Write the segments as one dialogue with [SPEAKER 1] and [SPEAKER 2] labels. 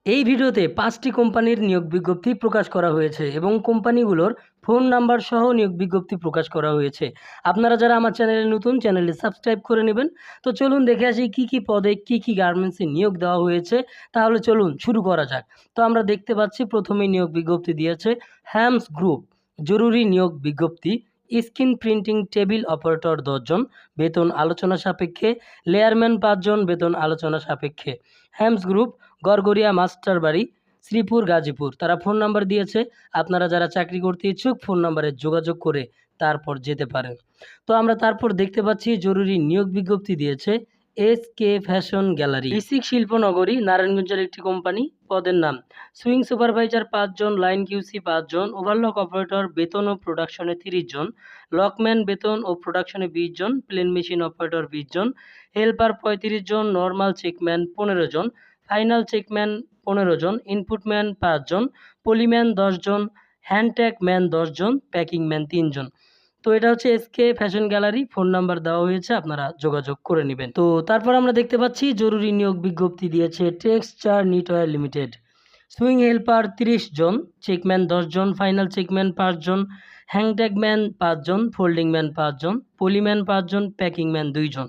[SPEAKER 1] এই ভিডিওতে ৫টি কোম্পানির নিয়োগ বিজ্ঞপ্তি প্রকাশ করা হয়েছে এবং কোম্পানিগুলোর ফোন নাম্বার সহ নিয়োগ বিজ্ঞপ্তি প্রকাশ করা হয়েছে। আপনারা যারা আমার চ্যানেলে নতুন, চ্যানেলটি সাবস্ক্রাইব করে নেবেন। তো চলুন দেখে আসি কী কী পদে কী কী গার্মেন্টসে নিয়োগ দেওয়া হয়েছে। তাহলে চলুন শুরু করা যাক। তো আমরা দেখতে পাচ্ছি প্রথমেই নিয়োগ বিজ্ঞপ্তি দিয়েছে হ্যামস গ্রুপ। জরুরি নিয়োগ বিজ্ঞপ্তি, স্ক্রিন প্রিন্টিং টেবিল অপারেটর ১০ জন, বেতন আলোচনা সাপেক্ষে। লেয়ারম্যান ৫ জন, বেতন আলোচনা সাপেক্ষে। হ্যামস গ্রুপ, গড়গড়িয়া মাস্টার বাড়ি, শ্রীপুর, গাজীপুর। তারা ফোন নাম্বার দিয়েছে, আপনারা যারা চাকরি করতে ইচ্ছুক ফোন নাম্বারে যোগাযোগ করে তারপর যেতে পারেন। তো আমরা তারপর দেখতে পাচ্ছি জরুরি নিয়োগ বিজ্ঞপ্তি দিয়েছে SK ফ্যাশন গ্যালারি, বিসিক শিল্পনগরী, নারায়ণগঞ্জের একটি কোম্পানি। পদের নাম সুইং সুপারভাইজার ৫ জন, লাইন কিউসি ৫ জন, ওভারলক অপারেটর, বেতন ও প্রোডাকশনে ৩০ জন, লকম্যান বেতন ও প্রোডাকশনে ২০ জন, প্লেন মেশিন অপারেটর ২০ জন, হেল্পার ৩৫ জন, নর্মাল চেকম্যান ১৫ জন, ফাইনাল চেকম্যান ১৫ জন, ইনপুটম্যান ৫ জন, পলিম্যান ১০ জন, হ্যান্ডট্যাগ ম্যান ১০ জন, প্যাকিং ম্যান ৩ জন। তো এটা হচ্ছে SK fashion gallery, phone number দেওয়া হয়েছে, আপনারা যোগাযোগ করে নেবেন। তো তারপর আমরা দেখতে পাচ্ছি জরুরি নিয়োগ বিজ্ঞপ্তি দিয়েছে texture knitwear limited. Swing helper ৩০ জন, চেকম্যান ১০ জন, ফাইনাল চেকম্যান ৫ জন, হ্যান্ডট্যাগ ম্যান ৫ জন, ফোল্ডিং ম্যান ৫ জন, পলিম্যান ৫ জন, প্যাকিং ম্যান ২ জন।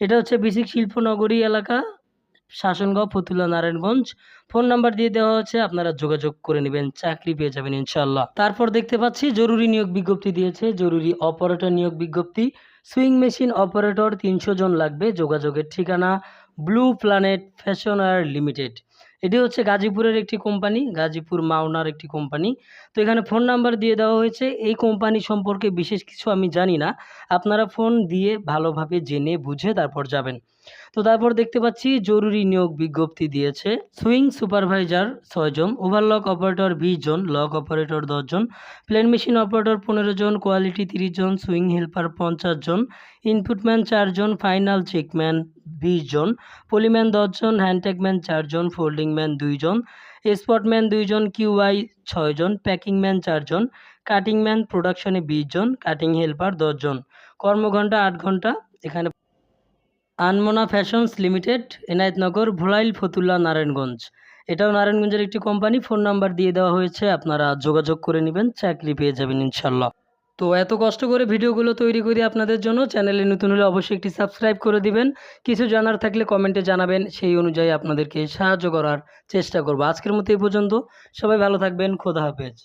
[SPEAKER 1] এটা হচ্ছে বিসিক শিল্পনগরী এলাকা, শাসনগাঁও, ফতুল্লা, নারায়ণগঞ্জ। ফোন নাম্বার দিয়ে দেওয়া হচ্ছে, আপনারা যোগাযোগ করে নেবেন, চাকরি পেয়ে যাবেন ইনশাল্লাহ। তারপর দেখতে পাচ্ছি জরুরি নিয়োগ বিজ্ঞপ্তি দিয়েছে জরুরি অপারেটর নিয়োগ বিজ্ঞপ্তি। সুইং মেশিন অপারেটর ৩০০ জন লাগবে। যোগাযোগের ঠিকানা ব্লু প্ল্যানেট ফ্যাশনওয়্যার লিমিটেড। এটি হচ্ছে গাজীপুরের একটি কোম্পানি, গাজীপুর মাওনার একটি কোম্পানি। তো এখানে ফোন নাম্বার দিয়ে দেওয়া হয়েছে। এই কোম্পানি সম্পর্কে বিশেষ কিছু আমি জানি না, আপনারা ফোন দিয়ে ভালোভাবে জেনে বুঝে তারপর যাবেন। তো তারপর দেখতে পাচ্ছি জরুরি নিয়োগ বিজ্ঞপ্তি দিয়েছে সুইং সুপারভাইজার ৬ জন, ওভারলক অপারেটর ২০ জন, লক অপারেটর ১০ জন, প্লেন মেশিন অপারেটর ১৫ জন, কোয়ালিটি ৩০ জন, সুইং হেল্পার ৫০ জন, ইনপুটম্যান ৪ জন, ফাইনাল চেকম্যান ২০ জন, পলিম্যান ১০ জন, হ্যান্ডট্যাগম্যান ৪ জন, ফোল্ডিং ম্যান ২ জন, স্পটম্যান ২ জন, QI ৬ জন, প্যাকিং ম্যান ৪ জন, কাটিং ম্যান প্রোডাকশনে ২০ জন, কাটিং হেল্পার ১০ জন। কর্মঘণ্টা ৮ ঘন্টা। এখানে আনমোনা ফ্যাশনস লিমিটেড, এনায়েতনগর, ভোলাইল, ফতুল্লা, নারায়ণগঞ্জ। এটাও নারায়ণগঞ্জের একটি কোম্পানি। ফোন নাম্বার দিয়ে দেওয়া হয়েছে, আপনারা যোগাযোগ করে নেবেন, চাকরি পেয়ে যাবেন ইনশাল্লাহ। তো এত কষ্ট করে ভিডিওগুলো তৈরি করি আপনাদের জন্য। চ্যানেলে নতুন হলে অবশ্যই একটি সাবস্ক্রাইব করে দিবেন। কিছু জানার থাকলে কমেন্টে জানাবেন, সেই অনুযায়ী আপনাদেরকে সাহায্য করার চেষ্টা করব। আজকের মতো এই পর্যন্ত। সবাই ভালো থাকবেন। খোদা হাফেজ।